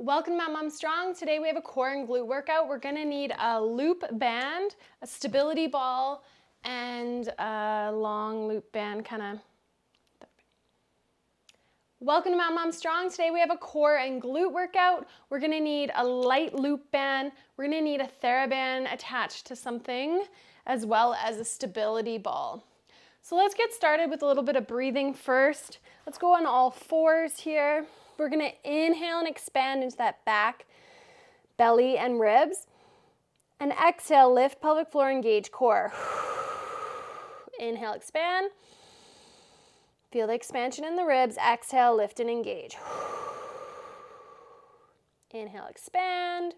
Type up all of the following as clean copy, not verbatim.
Welcome to Mount Mom Strong. Today we have a core and glute workout. We're gonna need a loop band, a stability ball, and a long loop band kind of. Welcome to Mount Mom Strong. Today we have a core and glute workout. We're gonna need a light loop band. We're gonna need a Theraband attached to something, as well as a stability ball. So let's get started with a little bit of breathing first. Let's go on all fours here. We're gonna inhale and expand into that back, belly, and ribs. And exhale, lift pelvic floor, engage core. Inhale, expand. Feel the expansion in the ribs. Exhale, lift and engage. Inhale, expand.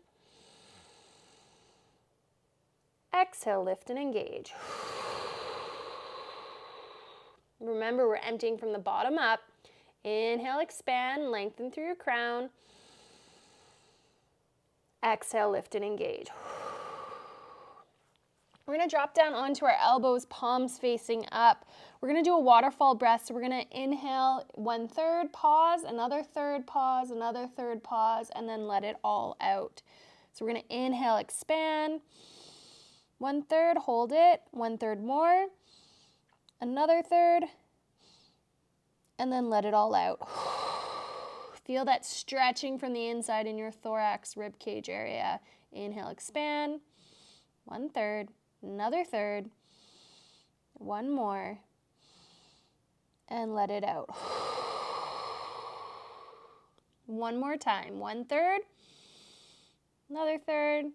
Exhale, lift and engage. Remember, we're emptying from the bottom up. Inhale, expand, lengthen through your crown. Exhale, lift and engage. We're gonna drop down onto our elbows, palms facing up. We're gonna do a waterfall breath. So we're gonna inhale 1/3, pause, another third, pause, another third, pause, and then let it all out. So we're gonna inhale, expand. 1/3, hold it. 1/3 more. Another third. And then let it all out. Feel that stretching from the inside in your thorax, rib cage area. Inhale, expand. 1/3, another third, one more, and let it out. One more time. 1/3, another third,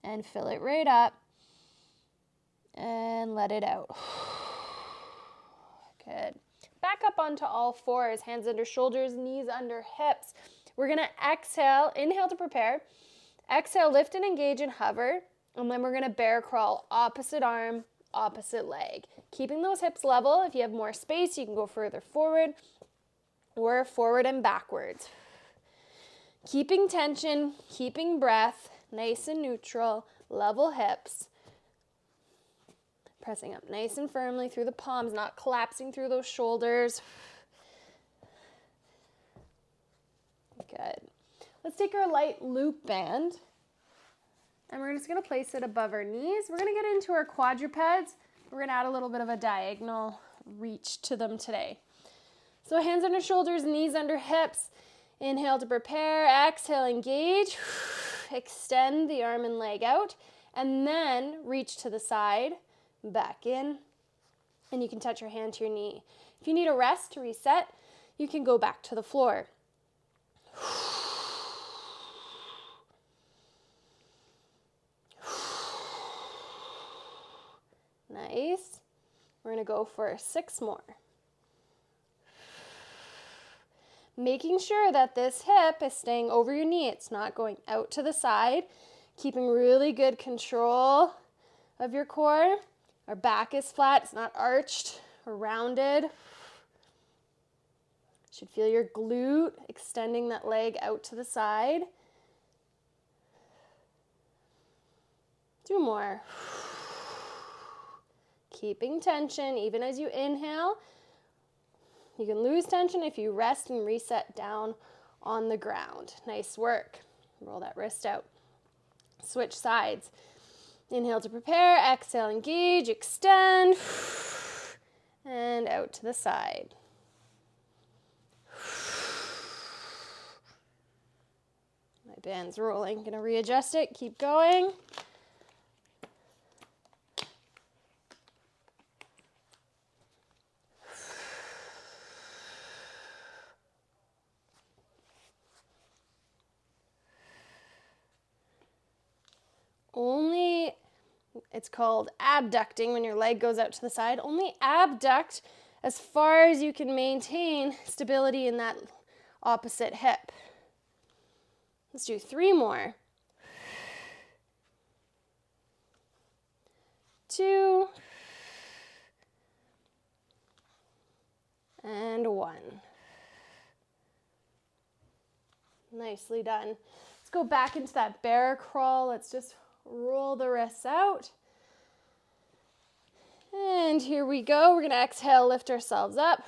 and fill it right up, and let it out. Good. Back up onto all fours, hands under shoulders, knees under hips. We're gonna exhale, inhale to prepare. Exhale, lift and engage and hover. And then we're gonna bear crawl, opposite arm, opposite leg. Keeping those hips level. If you have more space, you can go further forward or forward and backwards. Keeping tension, keeping breath, nice and neutral, level hips. Pressing up nice and firmly through the palms, not collapsing through those shoulders. Good. Let's take our light loop band, and we're just gonna place it above our knees. We're gonna get into our quadrupeds. We're gonna add a little bit of a diagonal reach to them today. So hands under shoulders, knees under hips. Inhale to prepare, exhale, engage. Extend the arm and leg out, and then reach to the side. Back in, and you can touch your hand to your knee. If you need a rest to reset, you can go back to the floor. Nice. We're gonna go for 6 more. Making sure that this hip is staying over your knee. It's not going out to the side. Keeping really good control of your core. Our back is flat, it's not arched or rounded. Should feel your glute extending that leg out to the side. 2 more. Keeping tension even as you inhale. You can lose tension if you rest and reset down on the ground. Nice work. Roll that wrist out. Switch sides. Inhale to prepare, exhale, engage, extend, and out to the side. My band's rolling. Gonna readjust it, keep going. It's called abducting when your leg goes out to the side. Only abduct as far as you can maintain stability in that opposite hip. Let's do 3 more. 2 and 1. Nicely done. Let's go back into that bear crawl. Let's just roll the wrists out. And here we go. We're going to exhale, lift ourselves up.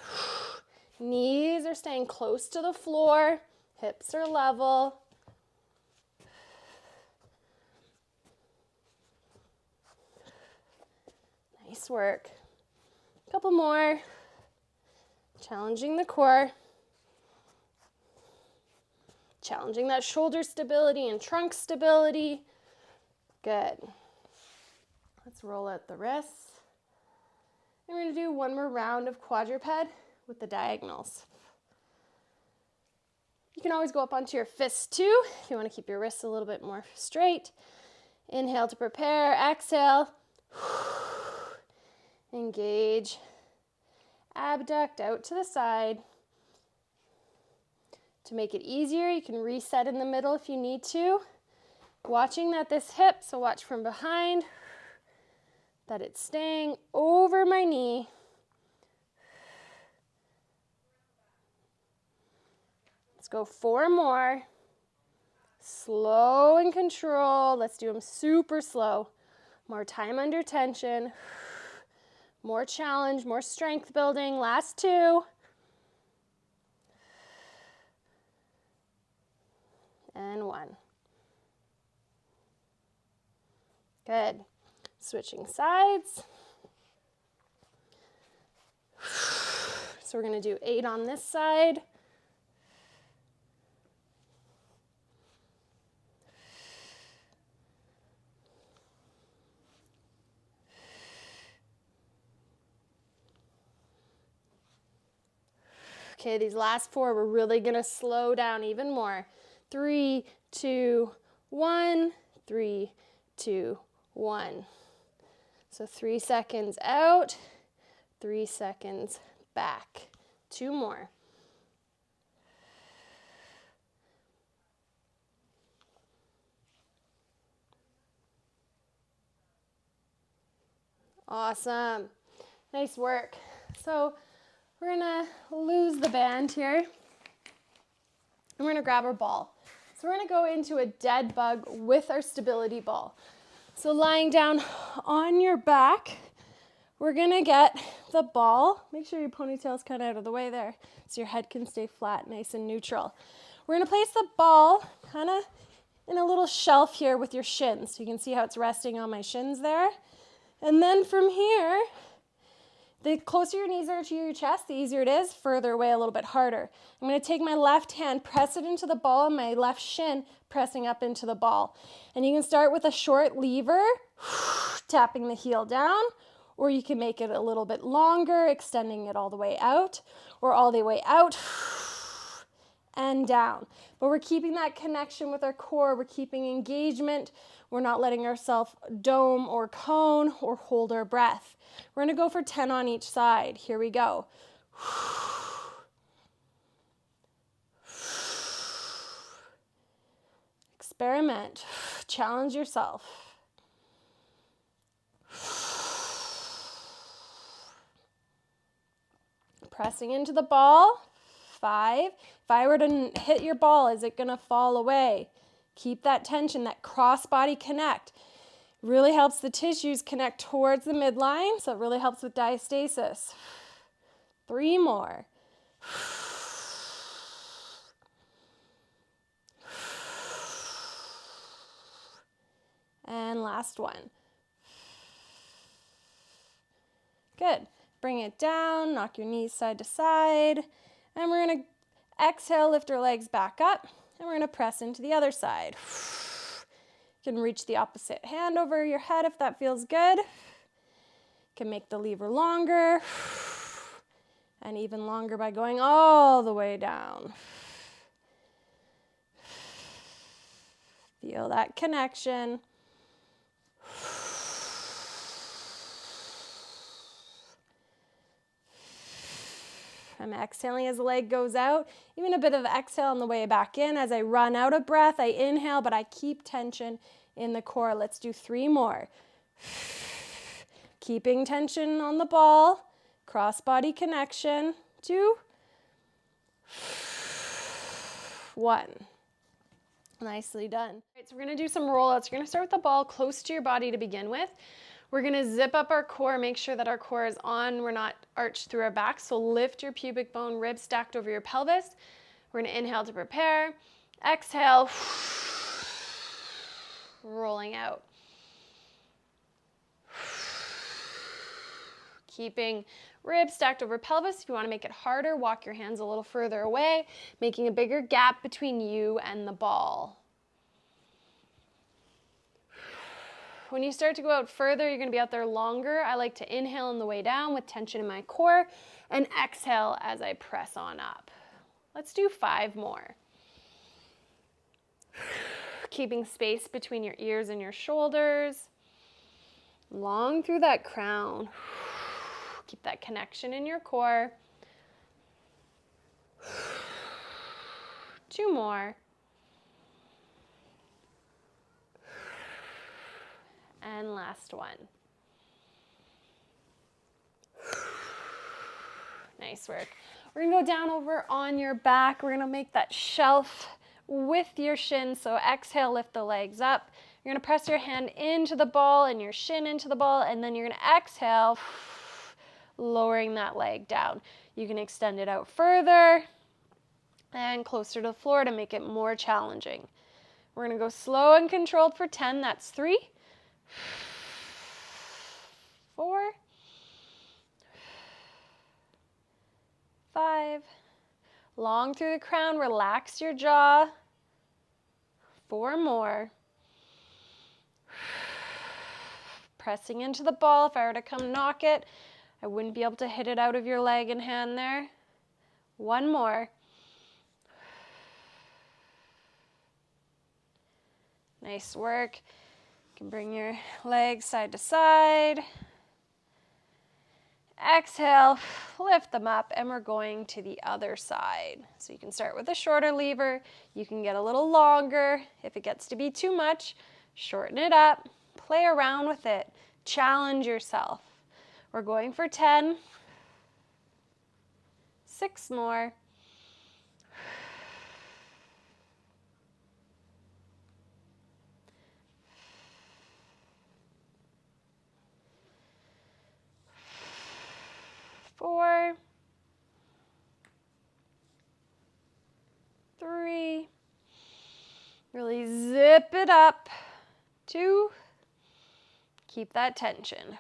Knees are staying close to the floor. Hips are level. Nice work. A couple more. Challenging the core. Challenging that shoulder stability and trunk stability. Good. Let's roll out the wrists. And we're going to do one more round of quadruped with the diagonals. You can always go up onto your fists too if you want to keep your wrists a little bit more straight. Inhale to prepare. Exhale. Engage. Abduct out to the side. To make it easier, you can reset in the middle if you need to. Watching that this hip, so watch from behind, that it's staying over my knee. Let's go 4 more. Slow and control. Let's do them super slow. More time under tension. More challenge, more strength building. Last 2. And 1. Good. Switching sides. So we're going to do 8 on this side. Okay, these last 4, we're really going to slow down even more. 3, 2, 1, 3, 2, 1. So 3 seconds out, 3 seconds back. 2 more. Awesome. Nice work. So we're going to lose the band here. And we're going to grab our ball. So we're going to go into a dead bug with our stability ball. So lying down on your back, we're going to get the ball. Make sure your ponytail's cut out of the way there so your head can stay flat, nice and neutral. We're going to place the ball kind of in a little shelf here with your shins. So you can see how it's resting on my shins there. And then from here, the closer your knees are to your chest, the easier it is. Further away, a little bit harder. I'm going to take my left hand, press it into the ball, and my left shin pressing up into the ball. And you can start with a short lever, tapping the heel down, or you can make it a little bit longer, extending it all the way out, or all the way out and down. But we're keeping that connection with our core. We're keeping engagement. We're not letting ourselves dome or cone or hold our breath. We're going to go for 10 on each side. Here we go. Experiment. Challenge yourself. Pressing into the ball. 5. If I were to hit your ball, is it going to fall away? Keep that tension, that cross-body connect. Really helps the tissues connect towards the midline, so it really helps with diastasis. 3 more. And last one. Good. Bring it down, knock your knees side to side, and we're going to exhale, lift our legs back up, and we're going to press into the other side. You can reach the opposite hand over your head if that feels good. You can make the lever longer and even longer by going all the way down. Feel that connection. I'm exhaling as the leg goes out. Even a bit of exhale on the way back in. As I run out of breath, I inhale, but I keep tension in the core. Let's do 3 more. Keeping tension on the ball. Cross-body connection. 2. 1. Nicely done. All right, so we're going to do some rollouts. You're going to start with the ball close to your body to begin with. We're going to zip up our core, make sure that our core is on. We're not arched through our back. So lift your pubic bone, ribs stacked over your pelvis. We're gonna inhale to prepare. Exhale, rolling out. Keeping ribs stacked over pelvis. If you wanna make it harder, walk your hands a little further away, making a bigger gap between you and the ball. When you start to go out further, you're gonna be out there longer. I like to inhale on the way down with tension in my core and exhale as I press on up. Let's do 5 more. Keeping space between your ears and your shoulders. Long through that crown. Keep that connection in your core. 2 more. And last one. Nice work. We're gonna go down over on your back. We're gonna make that shelf with your shins. So exhale, lift the legs up. You're gonna press your hand into the ball and your shin into the ball, and then you're gonna exhale, lowering that leg down. You can extend it out further and closer to the floor to make it more challenging. We're gonna go slow and controlled for 10. That's 3, 4, 5. Long through the crown, relax your jaw. 4 more. Pressing into the ball. If I were to come knock it, I wouldn't be able to hit it out of your leg and hand there. 1 more. Nice work. You can bring your legs side to side. Exhale, lift them up, and we're going to the other side. So you can start with a shorter lever. You can get a little longer. If it gets to be too much, shorten it up. Play around with it. Challenge yourself. We're going for 10. 6 more. 4, 3, really zip it up. 2, keep that tension.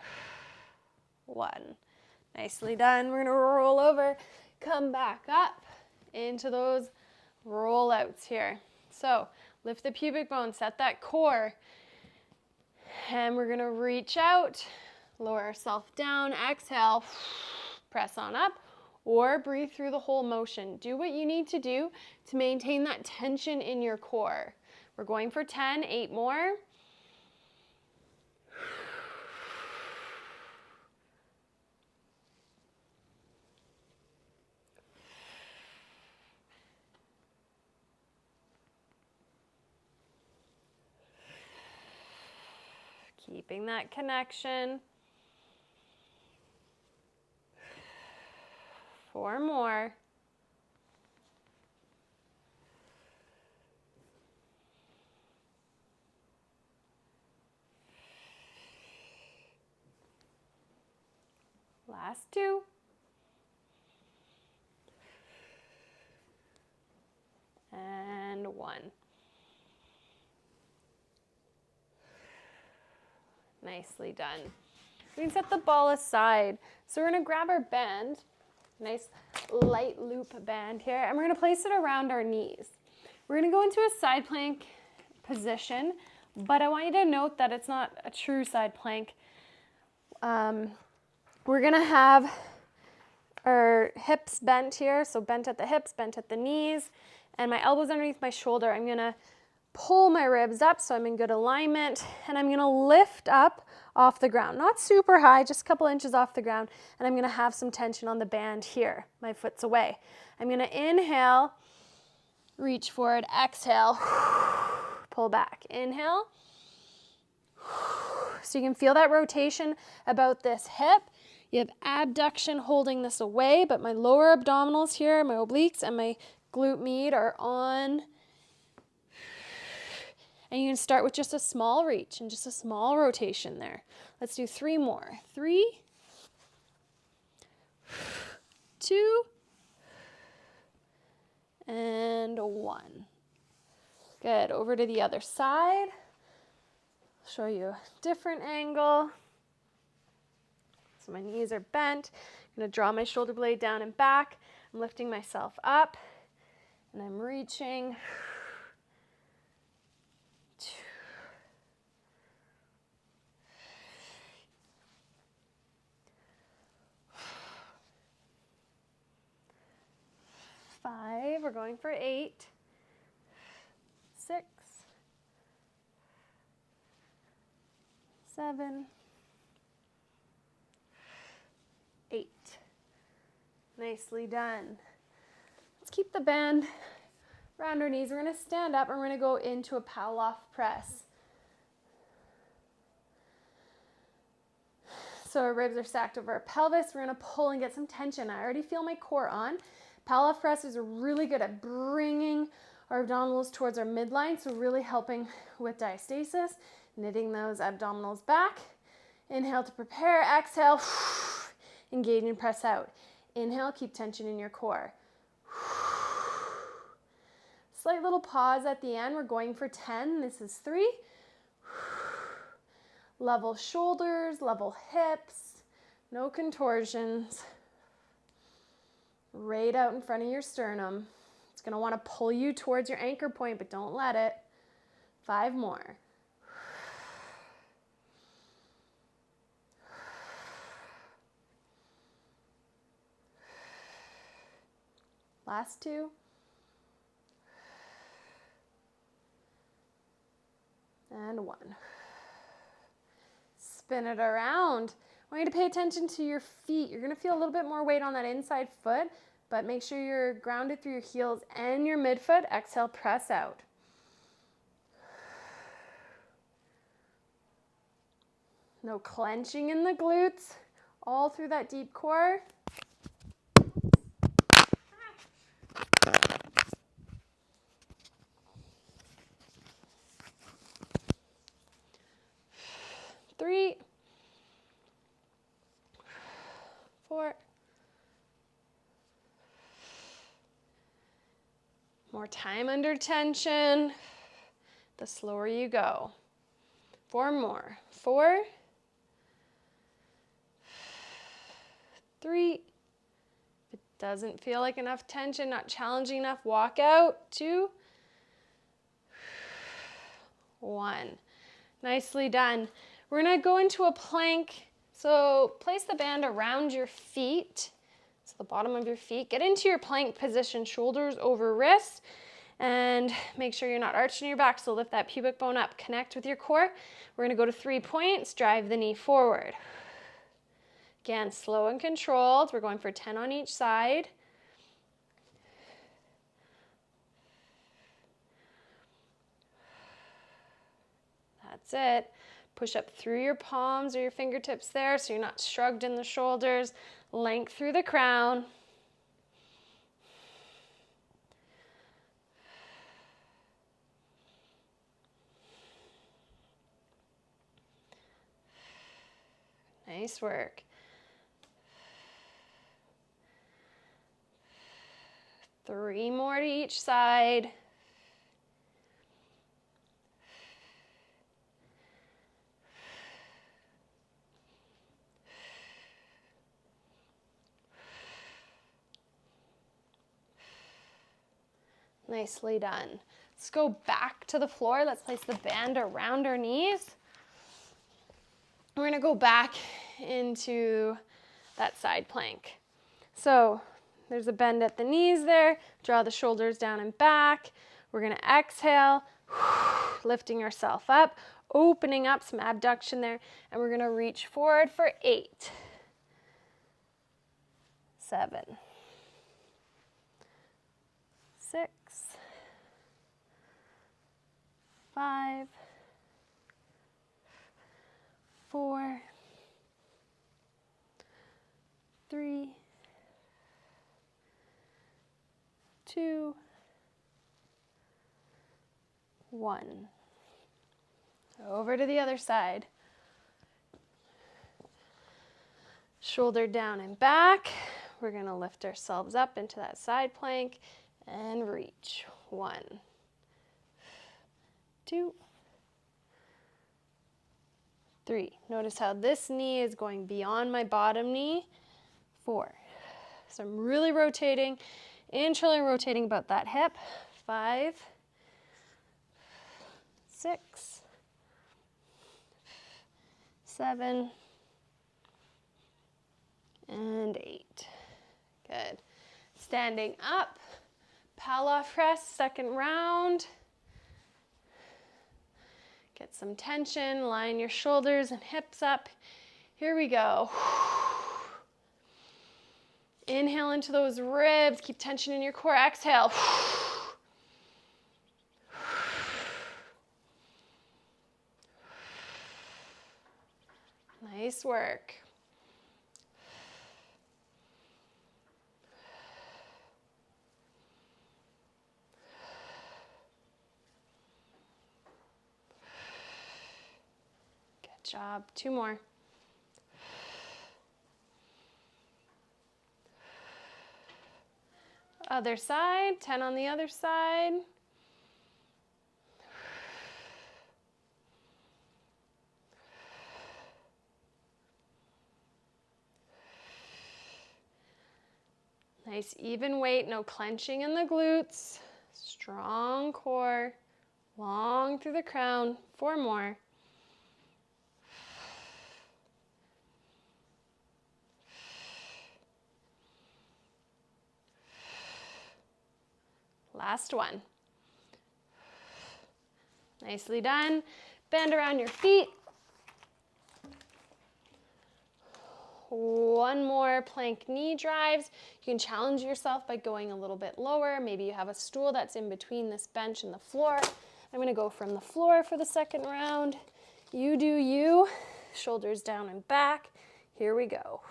1, nicely done. We're gonna roll over, come back up into those rollouts here. So lift the pubic bone, set that core, and we're gonna reach out, lower ourselves down, exhale, press on up, or breathe through the whole motion. Do what you need to do to maintain that tension in your core. We're going for 10, 8 more. Keeping that connection. 4 more. Last 2. And 1. Nicely done. We can set the ball aside. So we're gonna grab our band, nice light loop band here, and we're gonna place it around our knees. We're gonna go into a side plank position, but I want you to note that it's not a true side plank. We're gonna have our hips bent here, so bent at the hips, bent at the knees, and my elbows underneath my shoulder. I'm gonna pull my ribs up so I'm in good alignment, and I'm gonna lift up off the ground. Not super high, just a couple inches off the ground, and I'm gonna have some tension on the band here. My foot's away. I'm gonna inhale, reach forward, exhale, pull back. Inhale. So you can feel that rotation about this hip. You have abduction holding this away, but my lower abdominals here, my obliques and my glute med are on. And you can start with just a small reach and just a small rotation there. Let's do 3 more. 3, 2, and 1. Good. Over to the other side. Show you a different angle. So my knees are bent. I'm going to draw my shoulder blade down and back. I'm lifting myself up, and I'm reaching. 2. 5. We're going for 8. 6. 7. 8. Nicely done. Let's keep the band around our knees. We're going to stand up and we're going to go into a Pavlov press. So our ribs are stacked over our pelvis. We're going to pull and get some tension. I already feel my core on. Pavlov press is really good at bringing our abdominals towards our midline, so really helping with diastasis, knitting those abdominals back. Inhale to prepare. Exhale, engage and press out. Inhale, keep tension in your core. Slight little pause at the end. We're going for 10. This is 3. Level shoulders, level hips, no contortions. Right out in front of your sternum. It's going to want to pull you towards your anchor point, but don't let it. 5 more. Last 2. And 1. Spin it around. I want you to pay attention to your feet. You're going to feel a little bit more weight on that inside foot, but make sure you're grounded through your heels and your midfoot. Exhale, press out. No clenching in the glutes, all through that deep core. Three, 4. More time under tension, the slower you go. 4 more. 4, 3. If it doesn't feel like enough tension, not challenging enough, walk out. 2, 1. Nicely done. We're going to go into a plank. So place the band around your feet, so the bottom of your feet. Get into your plank position, shoulders over wrist, and make sure you're not arching your back, so lift that pubic bone up. Connect with your core. We're going to go to 3 points, drive the knee forward. Again, slow and controlled. We're going for 10 on each side. That's it. Push up through your palms or your fingertips there so you're not shrugged in the shoulders. Length through the crown. Nice work. Three more to each side. Nicely done. Let's go back to the floor. Let's place the band around our knees. We're going to go back into that side plank. So there's a bend at the knees there. Draw the shoulders down and back. We're going to exhale, lifting yourself up, opening up some abduction there, and we're going to reach forward for 8, 7, 6, 5, 4, 3, 2, 1. Over to the other side. Shoulder down and back. We're going to lift ourselves up into that side plank and reach. 1, 2, 3. Notice how this knee is going beyond my bottom knee. 4. So I'm really rotating, internally rotating about that hip. 5, 6, 7, and 8. Good. Standing up, Pallof press, second round. Get some tension, line your shoulders and hips up. Here we go. Inhale into those ribs, keep tension in your core. Exhale. Nice work. Good job. 2 more. Other side, 10 on the other side. Nice even weight, no clenching in the glutes. Strong core, long through the crown. 4 more. Last one. Nicely done. Bend around your feet. One more plank knee drives. You can challenge yourself by going a little bit lower. Maybe you have a stool that's in between this bench and the floor. I'm going to go from the floor for the second round. You do you. Shoulders down and back. Here we go.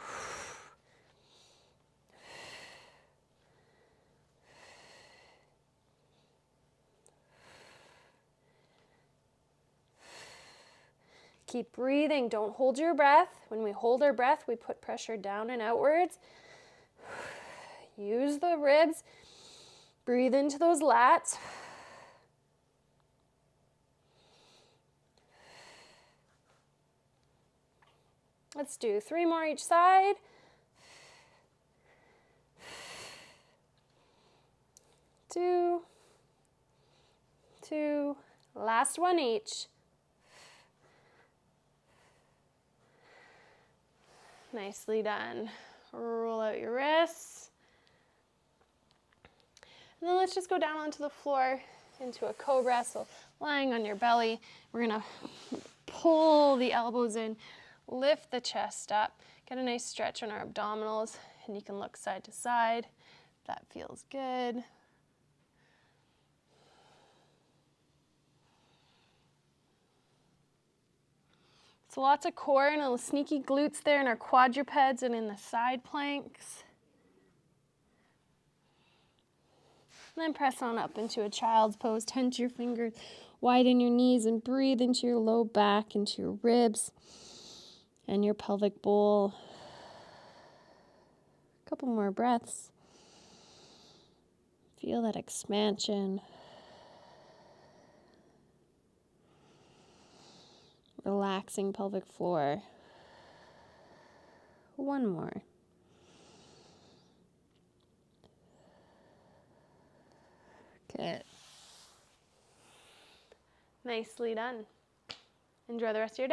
Keep breathing. Don't hold your breath. When we hold our breath, we put pressure down and outwards. Use the ribs. Breathe into those lats. Let's do 3 more each side. 2, 2, last one each. Nicely done. Roll out your wrists. And then let's just go down onto the floor into a cobra. So lying on your belly, we're gonna pull the elbows in, lift the chest up, get a nice stretch on our abdominals, and you can look side to side. That feels good. So lots of core and little sneaky glutes there in our quadrupeds and in the side planks. And then press on up into a child's pose. Tense your fingers, widen your knees, and breathe into your low back, into your ribs and your pelvic bowl. A couple more breaths. Feel that expansion. Relaxing pelvic floor. 1 more. Good. Nicely done. Enjoy the rest of your day.